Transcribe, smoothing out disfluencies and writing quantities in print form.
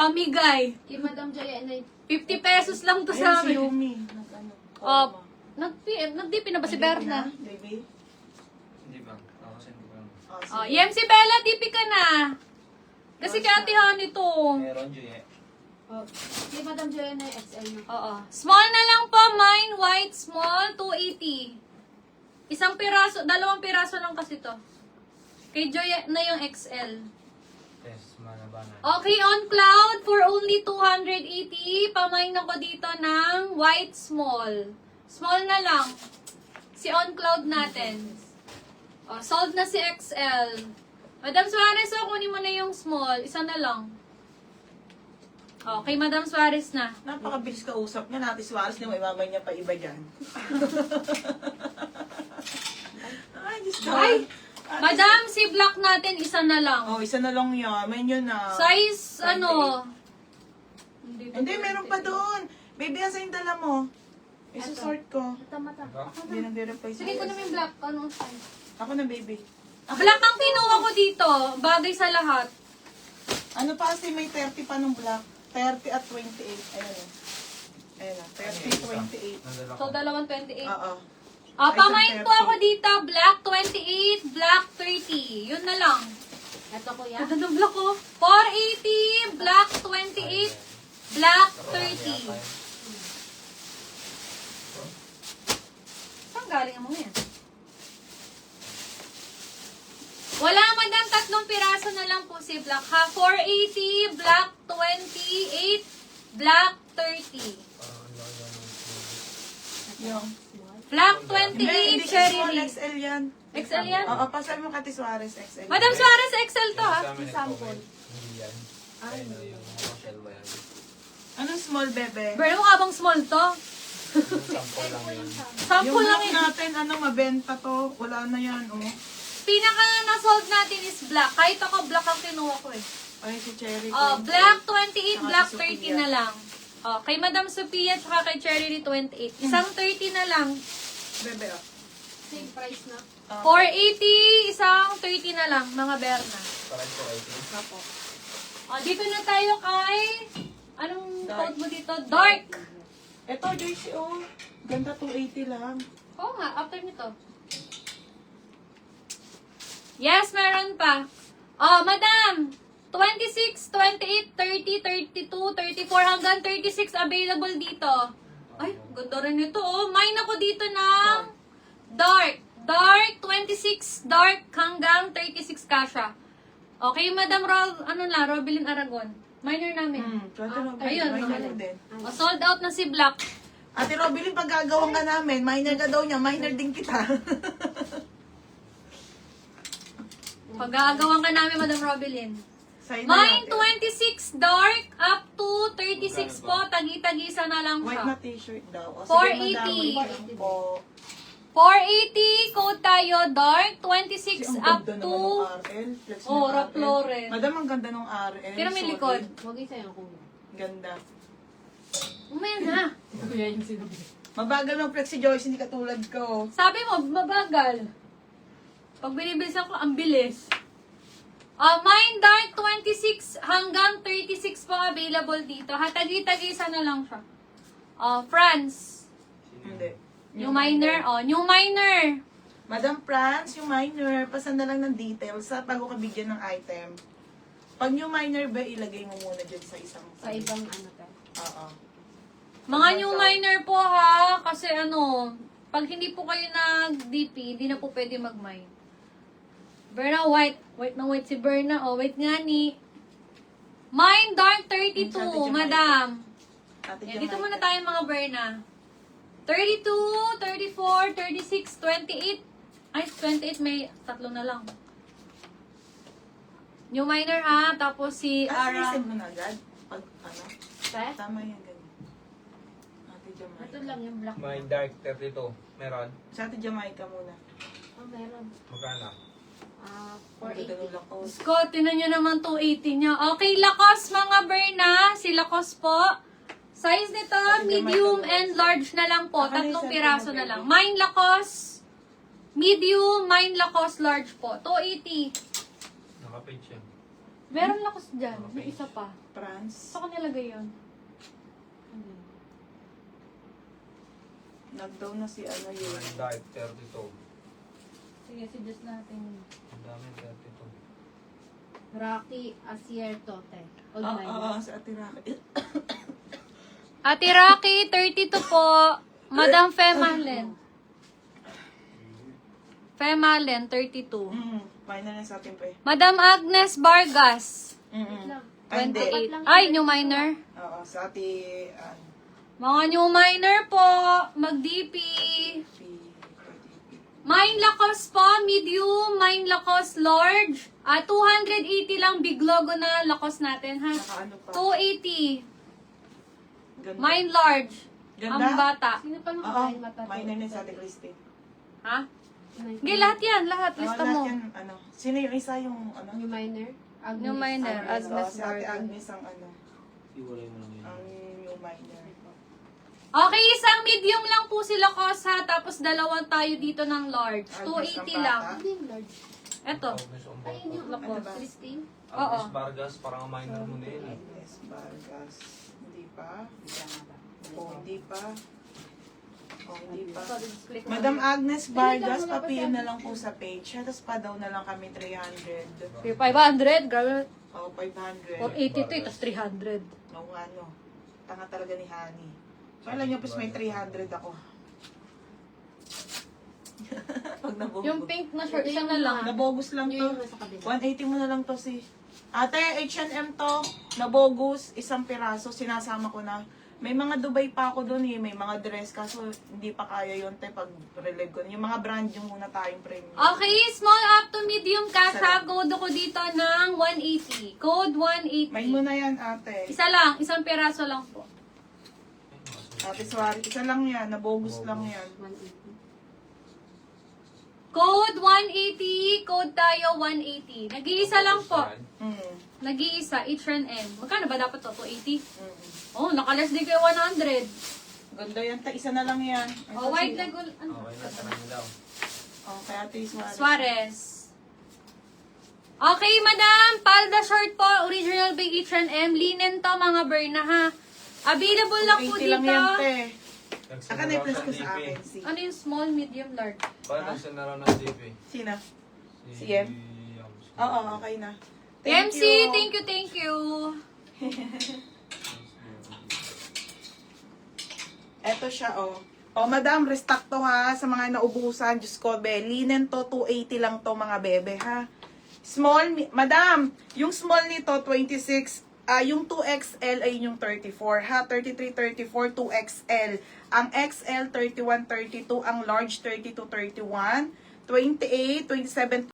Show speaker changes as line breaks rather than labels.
Pamigay.
Kay Madam Joya,
50 pesos lang to sa
Ayun si
amin.
Yumi.
Nag-DP na ba si Berna?
Baby?
Hindi ba? Ako send ko lang.
Oh,
Yem si Bella, DP ka na. Kasi kay Ate Honey to.
Meron, Juye.
Kay Madam Joya na XL na.
Oo. Small na lang po, mine, white, small, 280. Isang piraso, 2 piraso lang kasi to. Kay Joy na yung XL.
Yes, manabana.
Okay, on cloud for only 280. Pamain ako dito ng white small. Small na lang. Si on cloud natin. Sold na si XL. Madam Suarez, kunin mo na yung small. Isa na lang. Okay, Madam Suarez na.
Napakabilis kausap niya. Nati Suarez na may mamay niya pa iba dyan. Ay, Diyos ko.
Ay! Madam, si black natin, isa na lang.
Oh, isa na lang yan. May yun na.
Size, ano?
Hindi, meron pa doon. Baby, asa yung dala mo? Isusort ko.
Mata.
Hindi nang reply
Sige ko na yung black. Anong size?
Ako na, baby.
Black ang kinuha ko dito. Bagay sa lahat.
Ano pa kasi may 30 pa nung black? 30 at 28. Ayan o. Ayan o. 30, 28.
So, 228.
Oo.
Pamain po ako dito. Black 28, black 30. Yun na lang.
Ito kuya.
Ganda ng black ko. 480, black 28, black 30. Saan galing ang mga yan? Wala, madam. 3 piraso na lang po si black ha. 480, black 28, black 30.
Yung.
Black
Hindi,
28, cherry
small,
ring.
XL yan.
XL yan?
Oo, pasabi mo Kati Suarez, XL.
Madam Suarez, XL to ha.
Sample. Hindi yan. Ay, no, yung Rochelle ba yan?
Anong small, bebe?
Bro, mukha bang small to?
Sample lang yan.
Sample
Yung
lang
black
yun.
natin, ano, mabenta to. Wala na yan, oh.
Pinaka na-sold natin is black. Kahit ako, black ang kinuha ko eh.
Ay, si Cherry.
Black 28,
Saka
black
si
30
Sophia.
na lang. Kay Madam Sophia at kay Cherry 28. Isang 30 na lang.
Bebe, oh.
Same price na.
480, isang 30 na lang, mga Berna.
Parang po, I think.
Apo.
Dito na tayo kay... Anong
Dark.
code mo dito? Dark!
Ito, Joyce, oh. Ganda, 280 lang.
Oo nga, after nito. Yes, meron pa. Madam! 26, 28, 30, 32, 34, hanggang 36 available dito. Ay, ganda rin ito, oh. Mine ako dito ng dark. Dark, 26, dark, hanggang 36 kasha. Okay, Madam Robilyn Aragon. Minor namin. Ayun,
minor din.
Sold out na si Black.
Ate Robilyn, pag gagawin ka namin, minor ka daw niya, minor din kita.
Pag gagawan ka namin, Madam Robilyn.
Sa'yo na
Mine,
natin.
26 dark, up to 36 po. Tagi-tagisa na lang
White
siya.
na t-shirt daw. O,
480.
Sige, madam, wait lang po.
480, code tayo, dark,
Kasi
26
ang
up
ganda
to...
naman ng RL. Flex mo
Oh,
yung
Ralph
RL.
Lauren.
Madam, ang ganda ng RL.
Pero may
Sorry.
likod.
Huwag yung sa'yo kuya.
Ganda.
Umaya na.
Kuya yung sinabi.
Mabagal mag-flex si Joyce, hindi katulad ko.
Sabi mo, mabagal. Pag binibilisan ko, ang bilis. Mine dark, 26 hanggang 36 po available dito. Hatagi-tagisa na lang siya. France.
Hindi.
New minor, new minor.
Madam France, yung minor, pasan na lang ng details sa bago ka bigyan ng item. Pag yung minor ba, ilagay mo muna dyan sa isang...
Sa ibang ano ka.
Oo.
Mga new minor po ha, kasi pag hindi po kayo nag-DP, hindi na po pwede mag-mine. Berna white. White na white si Berna. White nga ni. Mine dark 32, madam.
Ate
Yan, dito
Jamaica.
muna tayo mga Berna. 32, 34, 36, 28. Ay, 28 may 3 na lang. New minor ha, tapos si Ara.
Sisend mo na agad? Pag ano?
Kaya?
Tama yan, ganyan. Ate Jamaica.
Ito lang yung black.
My dark 32. Meron?
Sa Ate Jamaica muna.
Meron.
Magkano?
Ang ganda
480.
ng lakos.
Scott, tinan nyo naman 280 niya. Okay, Lacoste mga Berna. Si Lacoste po. Size nito, medium and large na lang po. 3 piraso na lang. Mine Lacoste. Medium, mine Lacoste, large po. 280.
Nakapage yan.
Meron lakos dyan. May isa pa.
France.
Saan ko nilagay yun?
Nag-down na si ano yun.
Yung diet 32.
Sige, suggest natin.
Ang dami 32.
Rocky Asier Tote. Old
Oo,
Miner.
sa Ate Rocky.
Ate Rocky, 32 po. Madam Femalen. Femalen, 32.
Minor na sa atin pa eh.
Madam Agnes Vargas.
lang.
Ah, hindi.
28. Ay, new minor.
Oo, sa ate,
Mga new minor po. Mag-DP. Mine Lacoste po, medium. Mine Lacoste large. 280 lang, big logo na Lacoste natin, ha?
Naka ano pa.
280.
Ganda.
Mine large.
Ganda?
Ang bata.
Sino pa
Oo,
nakakain mata?
minor na sa ate Christine.
Ha? Hindi, lahat yan. Lahat. Lista
lahat
mo.
yan, ano. Sino yung isa yung ano?
New Miner? Agnes.
New Miner.
Agnes,
Agnes
si ate
Vargas.
Agnes ang ano.
Iwalay mo lang yun.
Ang new minor.
Okay, isang medium lang po sila Kosa. Tapos dalawang tayo dito ng large.
Agnes
280
ng
lang.
bata.
Hindi yung large.
Eto.
Agnes ang
Ayun yung
bata.
Ano ba?
Christine.
Oo.
Agnes Vargas, parang ang minor mo na yun eh.
Agnes Vargas. Hindi pa. Oh, hindi pa. Oh, hindi pa.
Click mo.
Madam Agnes Vargas, papiyo na lang po sa page. Shadows pa daw na lang kami 300.
500. Grabe.
Oh, 500.
480 to. Tapos 300.
No, ano. Tanga talaga ni Honey. So, alam niyo, pues may 300 ako. Pag nabogus.
Yung pink na shirt, isa na lang.
Nabogus lang
Yun
to.
yung nasa kabila.
180 mo na lang to si... Ate, H&M to. Nabogus. Isang piraso. Sinasama ko na. May mga Dubai pa ako doon eh. May mga dress. Kaso hindi pa kaya yun te pag relive ko. Yung mga brand yung muna tayong premium.
Okay, small up to medium kasa. Code ko dito ng 180. Code 180.
May mo na yan, ate.
Isa lang. Isang piraso lang po.
Ate Suarez, isa lang yan. Nabogus lang yan.
180.
Code 180. Code tayo 180. Nag-iisa lang po.
Mm.
Nag-iisa. H&M. Magkano ba dapat to? 280?
Mm.
Oh, nakalas din kayo 100.
Ganda yan. Isa na lang yan. Ay,
Oh, white
sino?
leg. Ano?
Okay na, tanong mo daw.
Oh, kay Ate Suarez.
Suarez. Okay, madam. Palda short po. Original by H&M. Linen to, mga Berna, ha? Available lang po
80
dito.
lang yan, te.
Nagsend
Aka
na
na
raw
plus
siya
ko
ng
sa
DP.
akin. Si...
Ano yung small, medium, large?
Parang nagsend na raw ng DP.
Sino?
Si
Si Em? Oo, okay na. Thank
MC,
you.
thank you.
Eto siya, oh. Oh, madam, restock to ha, sa mga naubusan. Diyos ko, be. Linen to, 280 lang to, mga bebe, ha. Small, madam, yung small nito, 26. Yung 2XL ay yung 34, ha. 33, 34, 2XL. Ang XL, 31, 32. Ang large, 32, 31. 28, 27,